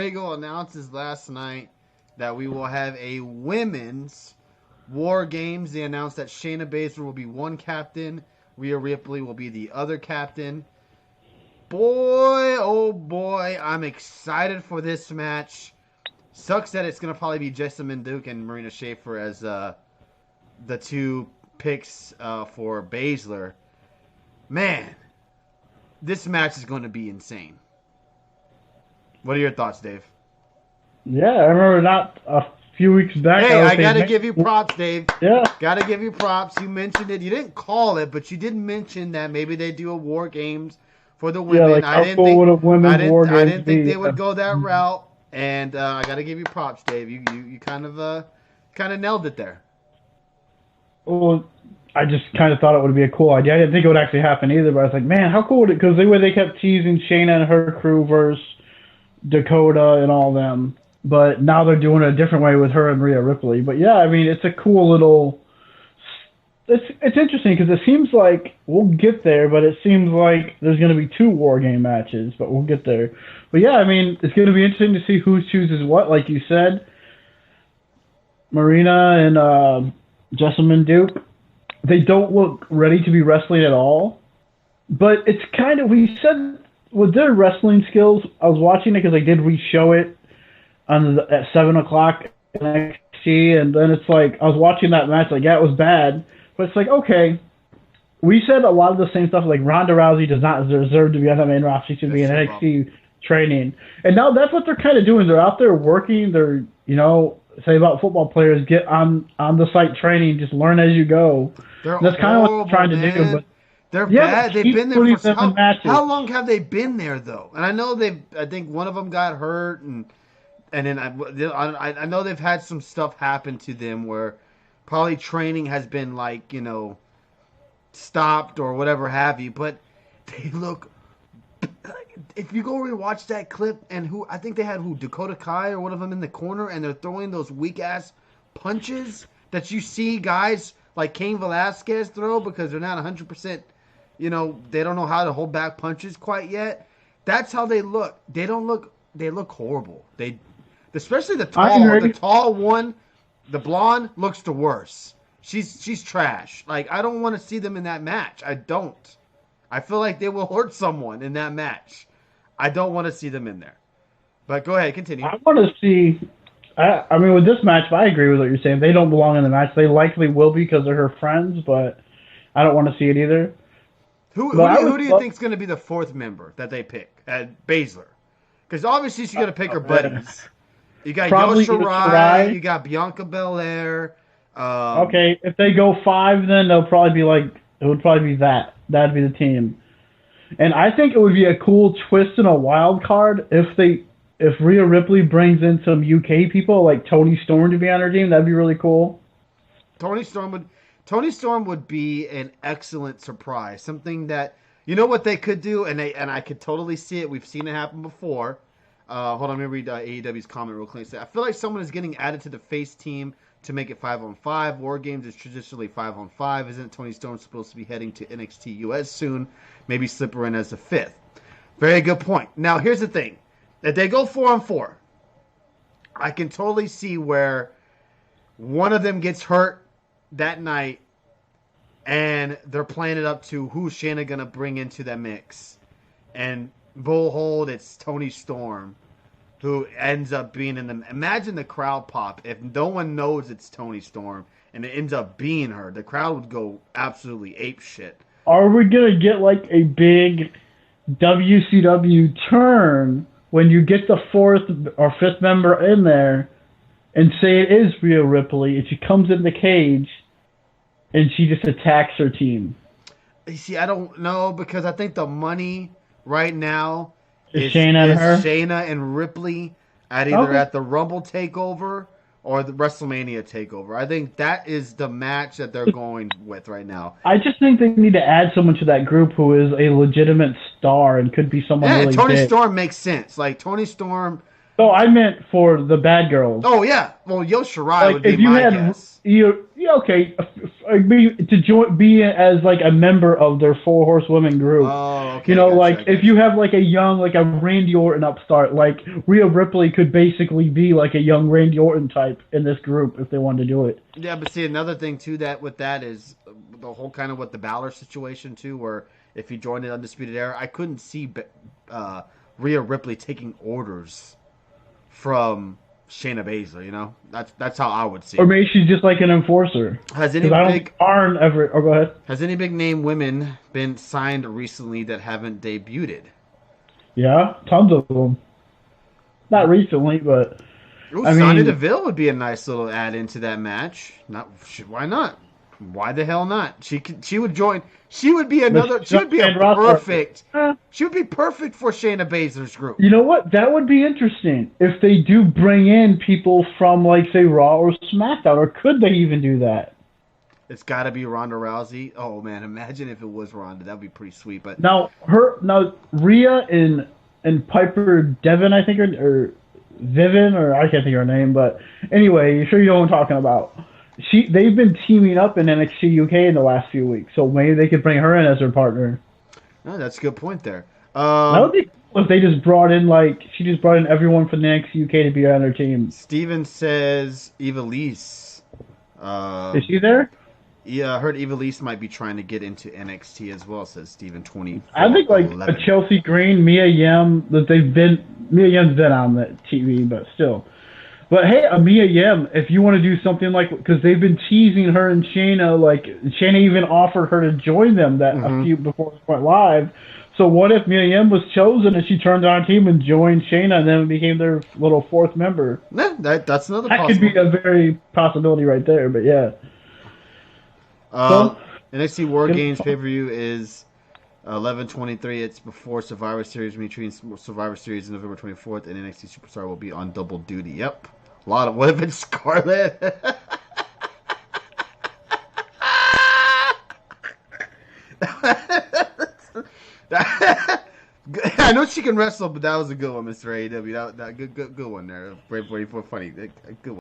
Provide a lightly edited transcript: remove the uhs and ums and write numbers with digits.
Regal announces last night that we will have a women's War Games. They announced that Shayna Baszler will be one captain, Rhea Ripley will be the other captain. Boy, oh boy, I'm excited for this match. Sucks that it's going to probably be Jessamyn Duke and Marina Shafir as the two picks for Baszler. Man, this match is going to be insane. What are your thoughts, Dave? Yeah, I remember not a few weeks back. Hey, I got to give you props, Dave. Yeah. Got to give you props. You mentioned it. You didn't call it, but you did mention that maybe they do a War Games for the women. Yeah, like I didn't think, would a women's War Games I didn't think be? they would go that route. And I got to give you props, Dave. You kind of nailed it there. Well, I just kind of thought it would be a cool idea. I didn't think it would actually happen either, but I was like, man, how cool would it? Because the way they kept teasing Shayna and her crew versus Dakota and all them, but now they're doing it a different way with her and Rhea Ripley. But yeah, I mean, it's a cool little. It's interesting because it seems like we'll get there, but it seems like there's going to be two War Game matches, but we'll get there. But yeah, I mean, it's going to be interesting to see who chooses what. Like you said, Marina and Jessamyn Duke, they don't look ready to be wrestling at all. But it's kind of, we said with their wrestling skills, I was watching it because they did re-show it at 7 o'clock NXT, and then it's like, I was watching that match, like, yeah, it was bad, but it's like, okay, we said a lot of the same stuff, like Ronda Rousey does not deserve to be on the main roster, she should be in NXT training. And now that's what they're kind of doing. They're out there working, they're, say about football players, get on the site training, just learn as you go. That's kind of what they're trying to do, but they're bad. They've been there for how long have they been there though? And I know I think one of them got hurt, and then I know they've had some stuff happen to them where probably training has been stopped or whatever have you. But they look. If you go rewatch that clip, and I think they had Dakota Kai or one of them in the corner, and they're throwing those weak ass punches that you see guys like Cain Velasquez throw because they're not 100%. They don't know how to hold back punches quite yet. That's how they look. They don't look. They look horrible. Especially the tall one, the blonde looks the worst. She's trash. Like, I don't want to see them in that match. I don't. I feel like they will hurt someone in that match. I don't want to see them in there. But go ahead, continue. I want to see. I mean, with this match, I agree with what you're saying. They don't belong in the match. They likely will be because they're her friends, but I don't want to see it either. Who do you think is going to be the fourth member that they pick at Baszler? Because obviously she's going to pick her buddies. You got Io Shirai, you got Bianca Belair. Okay, if they go 5, then they'll probably be like, it would probably be that. That'd be the team. And I think it would be a cool twist and a wild card if Rhea Ripley brings in some UK people like Toni Storm to be on her team. That'd be really cool. Toni Storm would be an excellent surprise. Something that, what they could do, and I could totally see it. We've seen it happen before. Hold on, let me read AEW's comment real quick. I feel like someone is getting added to the face team to make it 5-on-5. War Games is traditionally 5-on-5. Isn't Toni Storm supposed to be heading to NXT US soon? Maybe slip her in as the 5th. Very good point. Now, here's the thing. If they go 4-on-4, I can totally see where one of them gets hurt that night, and they're playing it up to who's Shayna going to bring into that mix. And bullhold, it's Toni Storm, who ends up being in the... Imagine the crowd pop if no one knows it's Toni Storm, and it ends up being her. The crowd would go absolutely ape shit. Are we going to get like a big WCW turn when you get the 4th or 5th member in there and say it is Rhea Ripley, and she comes in the cage and she just attacks her team? You see, I don't know, because I think the money right now is Shayna and Ripley at the Rumble takeover or the WrestleMania takeover. I think that is the match that they're going with right now. I just think they need to add someone to that group who is a legitimate star and could be someone really Toni big. Storm makes sense. Like, Toni Storm, So I meant for the bad girls. Oh yeah, well Io Shirai Like would be if you my had guess. yeah, okay, be as like a member of their four horsewomen group. Oh, You okay, know, gotcha, I like if gotcha. you have like like a Randy Orton upstart, like Rhea Ripley could basically be like a young Randy Orton type in this group if they wanted to do it. Yeah, but see, another thing too that with that is the whole kind of with the Balor situation too, where if he joined the Undisputed Era, I couldn't see uh, Rhea Ripley taking orders from Shayna Baszler. You know, that's how I would see Or it. maybe she's just like an enforcer. Has any Because I don't think big Arn ever. Oh, go ahead. has any big name women been signed recently that haven't debuted? Yeah, tons of them. Not recently, but Ooh, I Sonya mean, Deville would be a nice little add into that match. Not why not? Why the hell not? She would join. She would be but another. she's She not would be a main roster. perfect. Eh, She would be perfect for Shayna Baszler's group. you know what? That would be interesting if they do bring in people from, like, say, Raw or SmackDown, or could they even do that? It's got to be Ronda Rousey. Oh man, imagine if it was Ronda. That'd be pretty sweet. But Now, Rhea and Piper Devon, I think, or Vivian, or I can't think of her name, but anyway, you sure you know what I'm talking about. They've been teaming up in NXT UK in the last few weeks, so maybe they could bring her in as their partner. no, that's a good point there. That would be cool if they just brought in she just brought in everyone from the NXT UK to be on their team. Steven says Eva Lise. Is she there? Yeah, I heard Eva Lise might be trying to get into NXT as well. Says Steven 20. I think like a Chelsea Green, Mia Yim, Mia Yim's been on the TV, but still. But hey, Mia Yim, if you want to do something like, because they've been teasing her and Shayna, like Shayna even offered her to join them a few before it went live. So what if Mia Yim was chosen and she turned on our team and joined Shayna and then became their little fourth member? Yeah, that's another. That could be a very possibility right there. But yeah. NXT War Games pay-per-view is 11/23. It's before Survivor Series, between Survivor Series on November 24th, and NXT Superstar will be on double duty. Yep. A lot of what if it's Scarlett? I know she can wrestle, but that was a good one, Mr. AEW. That good one there. Very funny. Good one.